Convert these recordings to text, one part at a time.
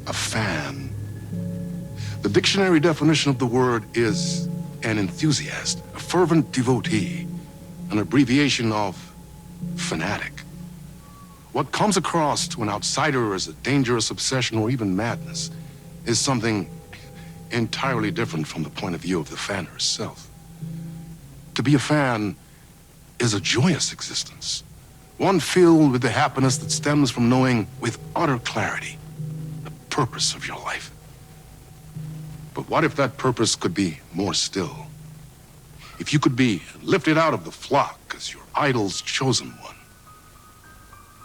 a fan. The dictionary definition of the word is an enthusiast, a fervent devotee, an abbreviation of fanatic. What comes across to an outsider as a dangerous obsession or even madness is something entirely different from the point of view of the fan herself. To be a fan is a joyous existence, one filled with the happiness that stems from knowing with utter clarity the purpose of your life. But what if that purpose could be more still? If you could be lifted out of the flock as your idol's chosen one,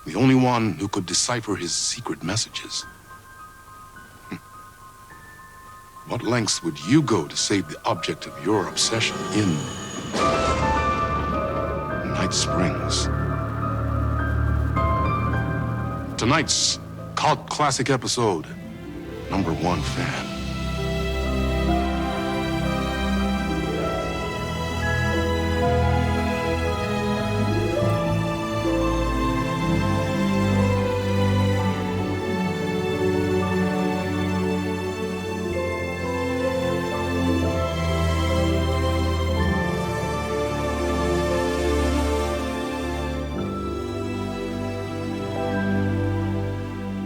the only one who could decipher his secret messages. What lengths would you go to save the object of your obsession in Night Springs? Tonight's cult classic episode, #1 Fan.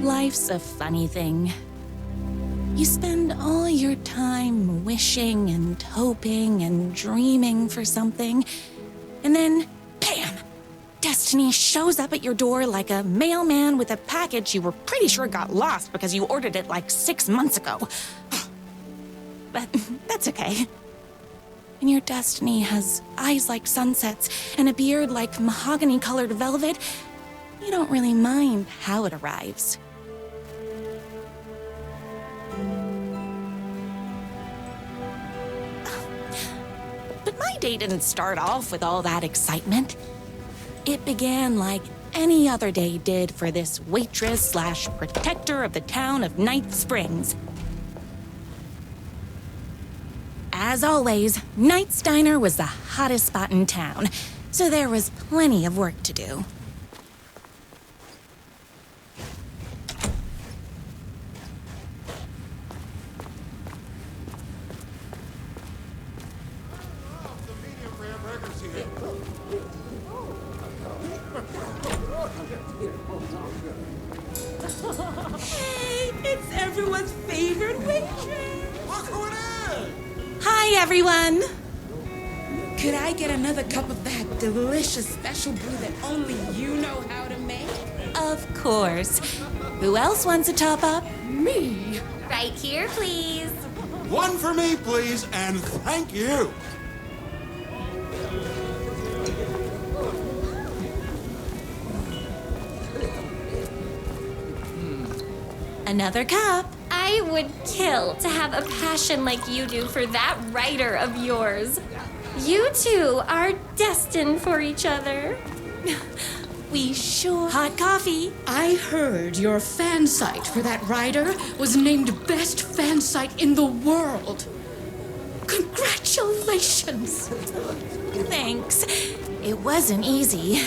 Life's a funny thing. You spend all your time wishing and hoping and dreaming for something, and then, bam! Destiny shows up at your door like a mailman with a package you were pretty sure got lost because you ordered it like 6 months ago. But that's okay. When your destiny has eyes like sunsets and a beard like mahogany-colored velvet, you don't really mind how it arrives. But my day didn't start off with all that excitement. It began like any other day did for this waitress/protector of the town of Night Springs. As always, Knight's Diner was the hottest spot in town, so there was plenty of work to do. Hey, it's everyone's favorite waitress. Look who it is! Hi, everyone! Could I get another cup of that delicious special brew that only you know how to make? Of course. Who else wants a top-up? Me? Right here, please. One for me, please, and thank you. Another cup. I would kill to have a passion like you do for that writer of yours. You two are destined for each other. We sure... Hot coffee. I heard your fan site for that writer was named best fan site in the world. Congratulations! Thanks. It wasn't easy.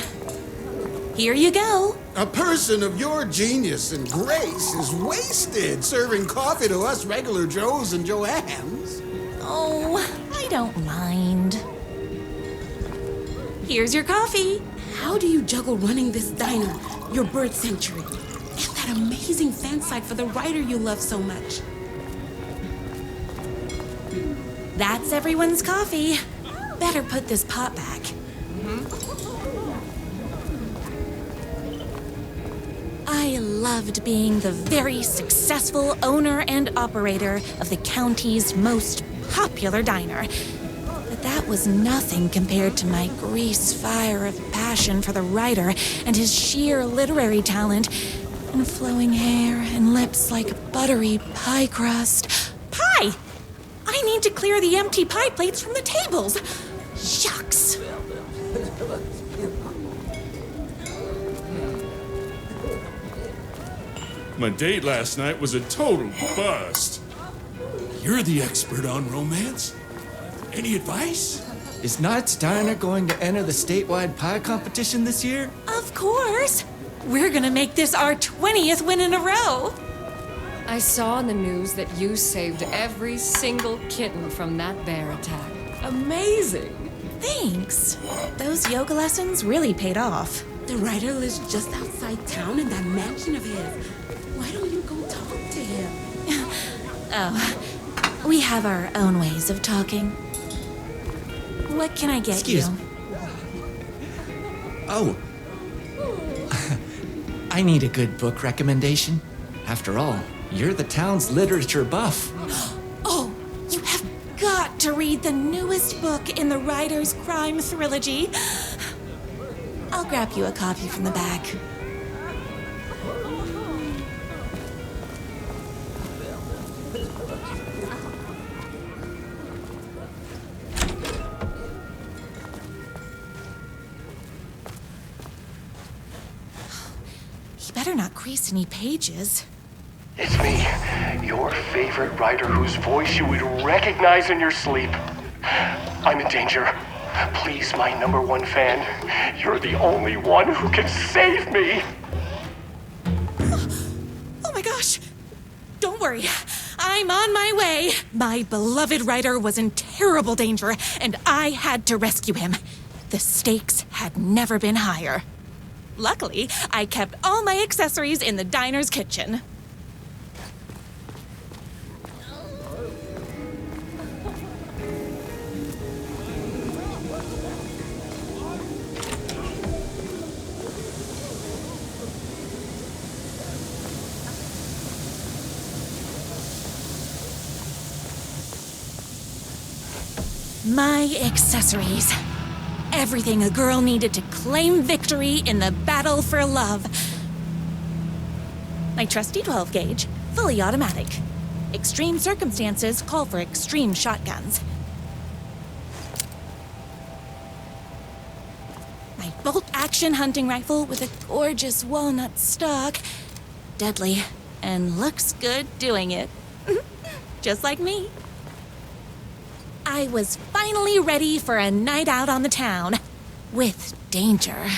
Here you go. A person of your genius and grace is wasted serving coffee to us regular Joes and Joannes. Oh, I don't mind. Here's your coffee. How do you juggle running this diner, your bird sanctuary, and that amazing fan site for the writer you love so much? That's everyone's coffee. Better put this pot back. I loved being the very successful owner and operator of the county's most popular diner. But that was nothing compared to my grease fire of passion for the writer and his sheer literary talent, and flowing hair and lips like buttery pie crust. Pie! I need to clear the empty pie plates from the tables. Shucks. My date last night was a total bust. You're the expert on romance. Any advice? Is Knight's Diner going to enter the statewide pie competition this year? Of course. We're gonna make this our 20th win in a row. I saw in the news that you saved every single kitten from that bear attack. Amazing! Thanks. Those yoga lessons really paid off. The writer lives just outside town in that mansion of his. Why don't you go talk to him? Oh, we have our own ways of talking. What can I get Excuse you? me. Oh. I need a good book recommendation. After all, you're the town's literature buff. Oh, you have got to read the newest book in the writer's crime trilogy. I'll grab you a copy from the back. You better not crease any pages. It's me, your favorite writer whose voice you would recognize in your sleep. I'm in danger. Please, my #1 fan, you're the only one who can save me. Oh my gosh! Don't worry, I'm on my way. My beloved writer was in terrible danger, and I had to rescue him. The stakes had never been higher. Luckily, I kept all my accessories in the diner's kitchen. My accessories. Everything a girl needed to claim victory in the battle for love. My trusty 12 gauge, fully automatic. Extreme circumstances call for extreme shotguns. My bolt-action hunting rifle with a gorgeous walnut stock. Deadly, and looks good doing it. Just like me. I was finally ready for a night out on the town. With danger.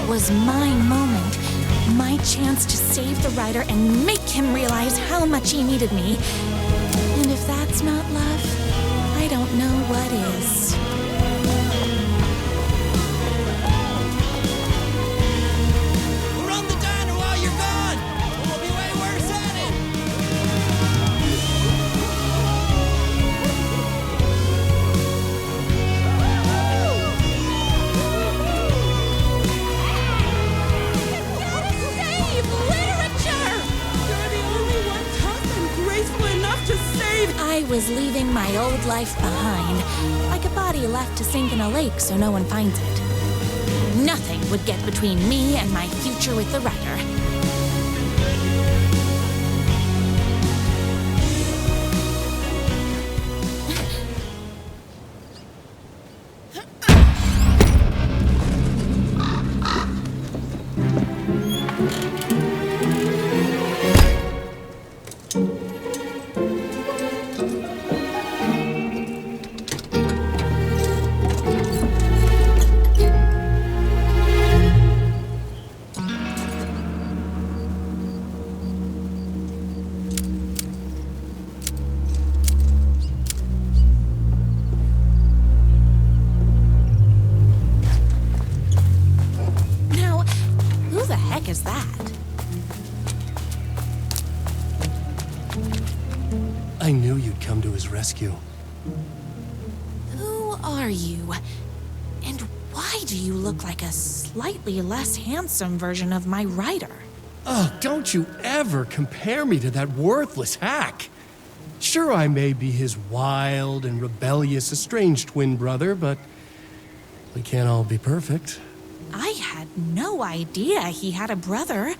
Was my moment, my chance to save the writer and make him realize how much he needed me. And if that's not love, I don't know what is. We'll run the diner while you're gone. We'll be way worse at it. I was leaving my old life behind, like a body left to sink in a lake so no one finds it. Nothing would get between me and my future with the writer. Is that? I knew you'd come to his rescue. Who are you? And why do you look like a slightly less handsome version of my writer? Oh, don't you ever compare me to that worthless hack. Sure, I may be his wild and rebellious estranged twin brother, but we can't all be perfect. I had no idea he had a brother.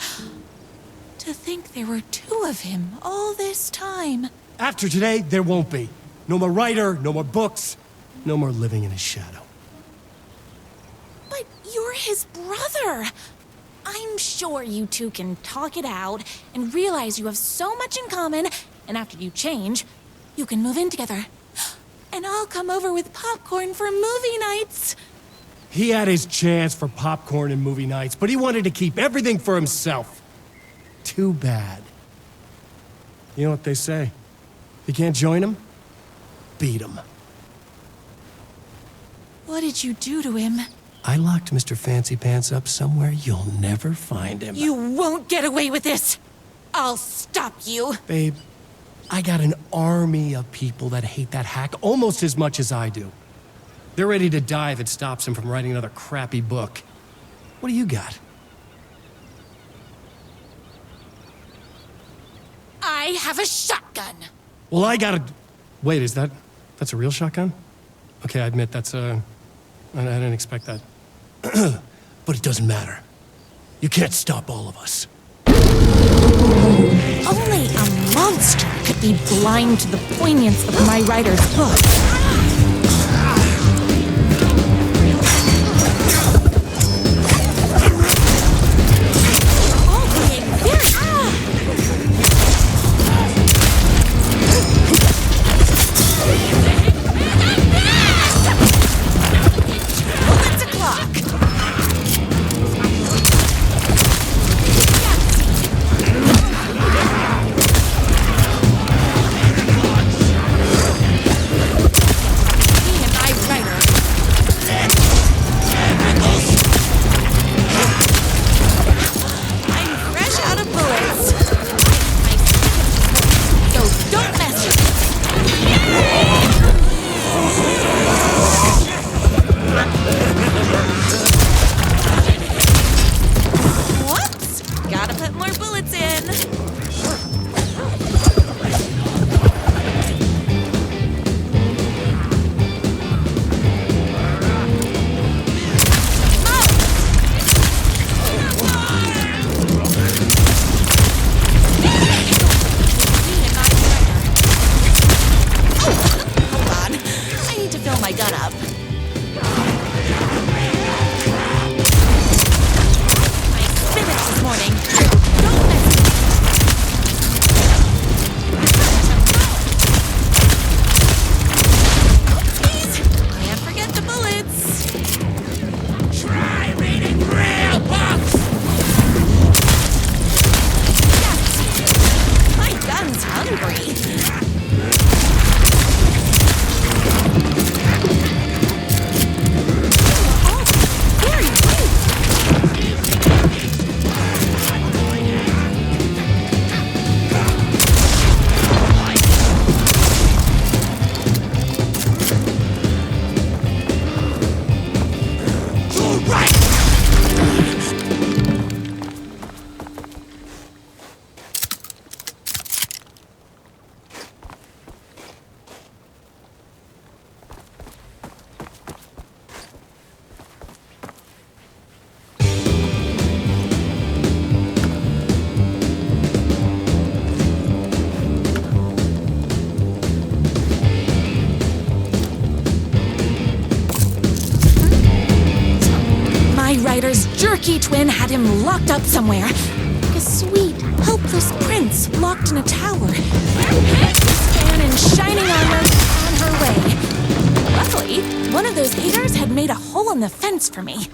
To think there were two of him all this time. After today, there won't be. No more writer, no more books, no more living in his shadow. But you're his brother. I'm sure you two can talk it out and realize you have so much in common, and after you change, you can move in together. And I'll come over with popcorn for movie nights. He had his chance for popcorn and movie nights, but he wanted to keep everything for himself. Too bad. You know what they say? You can't join him? Beat him. What did you do to him? I locked Mr. Fancy Pants up somewhere you'll never find him. You won't get away with this. I'll stop you. Babe, I got an army of people that hate that hack almost as much as I do. They're ready to die if it stops him from writing another crappy book. What do you got? I have a shotgun. Well, I got a... Wait, that's a real shotgun? Okay, I admit I didn't expect that. But it doesn't matter. You can't stop all of us. Only a monster could be blind to the poignance of my writer's book. Writer's jerky twin had him locked up somewhere. Like a sweet, helpless prince locked in a tower. Span in shining armor on her way. Luckily, one of those haters had made a hole in the fence for me.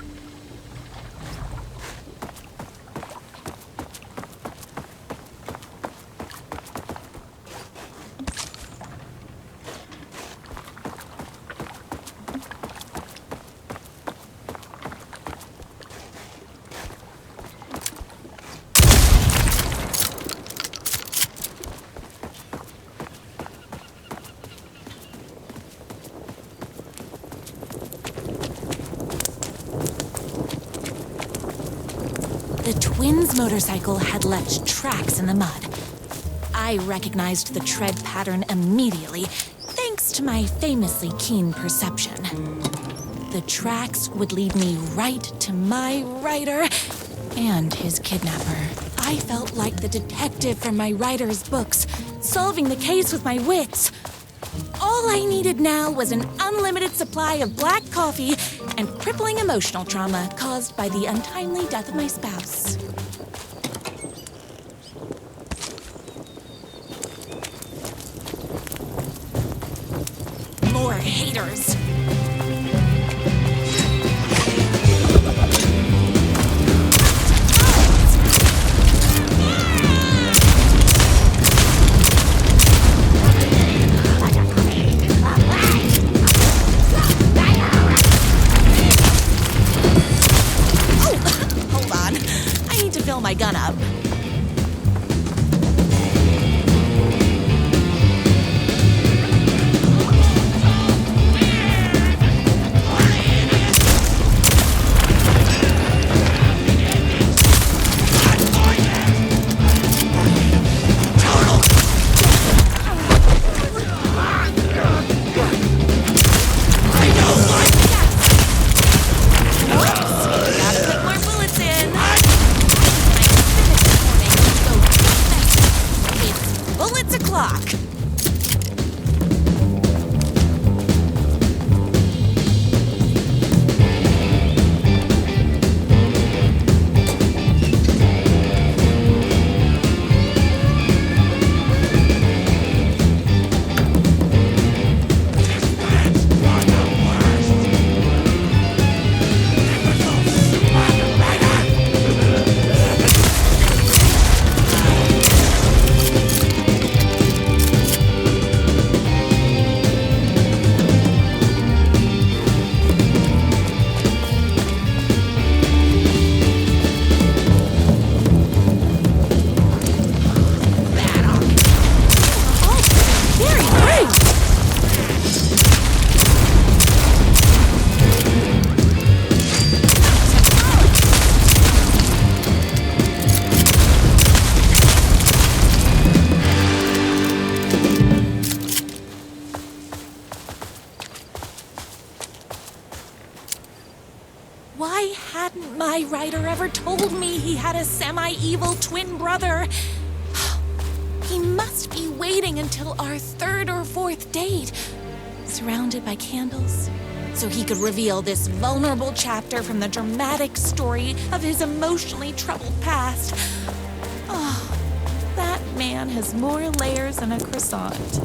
The twins' motorcycle had left tracks in the mud. I recognized the tread pattern immediately, thanks to my famously keen perception. The tracks would lead me right to my rider and his kidnapper. I felt like the detective from my writer's books, solving the case with my wits. All I needed now was an unlimited supply of black coffee and crippling emotional trauma caused by the untimely death of my spouse. More haters. My gun up. Why hadn't my writer ever told me he had a semi-evil twin brother? He must be waiting until our third or fourth date, surrounded by candles, so he could reveal this vulnerable chapter from the dramatic story of his emotionally troubled past. Oh, that man has more layers than a croissant.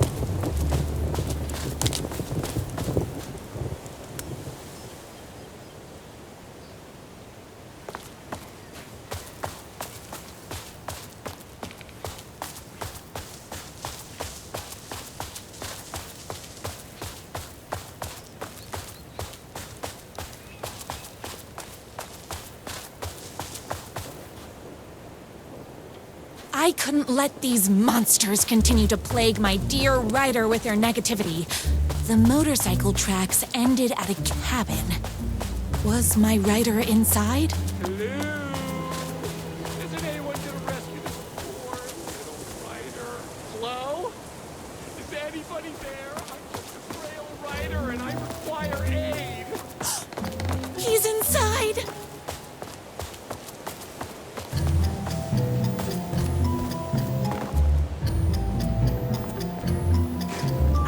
I couldn't let these monsters continue to plague my dear writer with their negativity. The motorcycle tracks ended at a cabin. Was my writer inside? Hello? Isn't anyone gonna rescue this poor little writer? Hello? Is anybody there? I'm just a frail writer and I require aid. He's inside!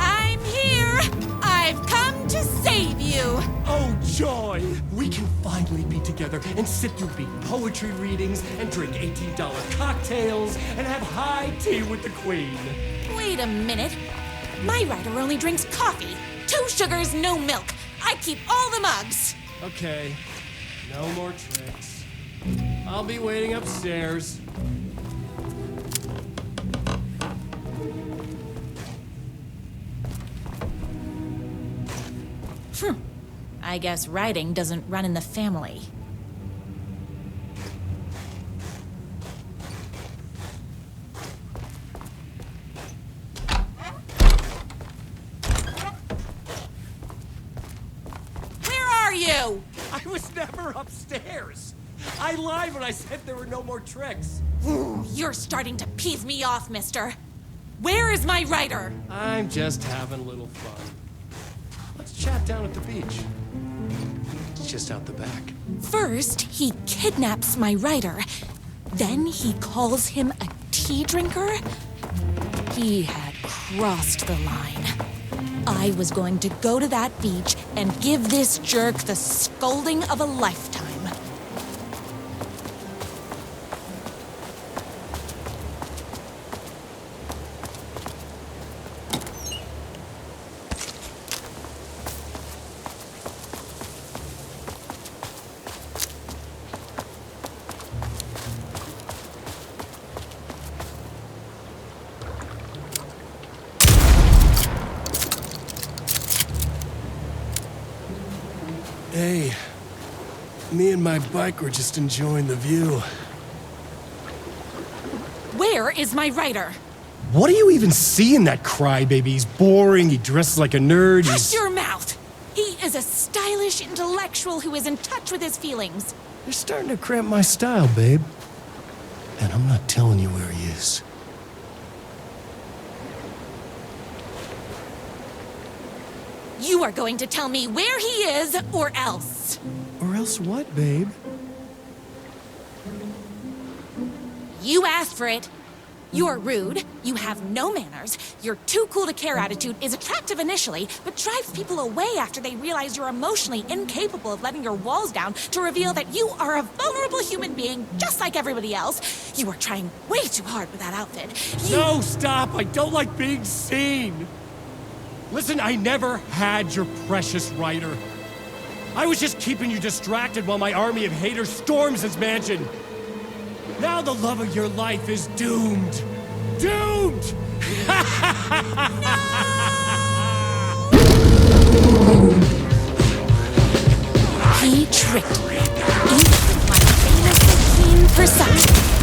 I'm here! I've come to save you! Oh, joy! We can finally be together and sit through big poetry readings and drink $18 cocktails and have high tea with the Queen. Wait a minute. My writer only drinks coffee. 2 sugars, no milk. I keep all the mugs. Okay, no more tricks. I'll be waiting upstairs. I guess writing doesn't run in the family. Where are you? I was never upstairs. I lied when I said there were no more tricks. You're starting to peeve me off, mister. Where is my writer? I'm just having a little fun. Let's chat down at the beach. It's just out the back. First, he kidnaps my writer. Then he calls him a tea drinker. He had crossed the line. I was going to go to that beach and give this jerk the scolding of a lifetime. Hey, me and my bike were just enjoying the view. Where is my writer? What do you even see in that crybaby? He's boring, he dresses like a nerd, Hush your mouth! He is a stylish intellectual who is in touch with his feelings. You're starting to cramp my style, babe. And I'm not telling you where he is. You are going to tell me where he is, or else. Or else what, babe? You asked for it. You're rude, you have no manners, your too cool to care attitude is attractive initially, but drives people away after they realize you're emotionally incapable of letting your walls down to reveal that you are a vulnerable human being just like everybody else. You are trying way too hard with that outfit. No, stop! I don't like being seen! Listen, I never had your precious writer. I was just keeping you distracted while my army of haters storms his mansion. Now the love of your life is doomed. Doomed! He tricked me, even with my famously keen perception.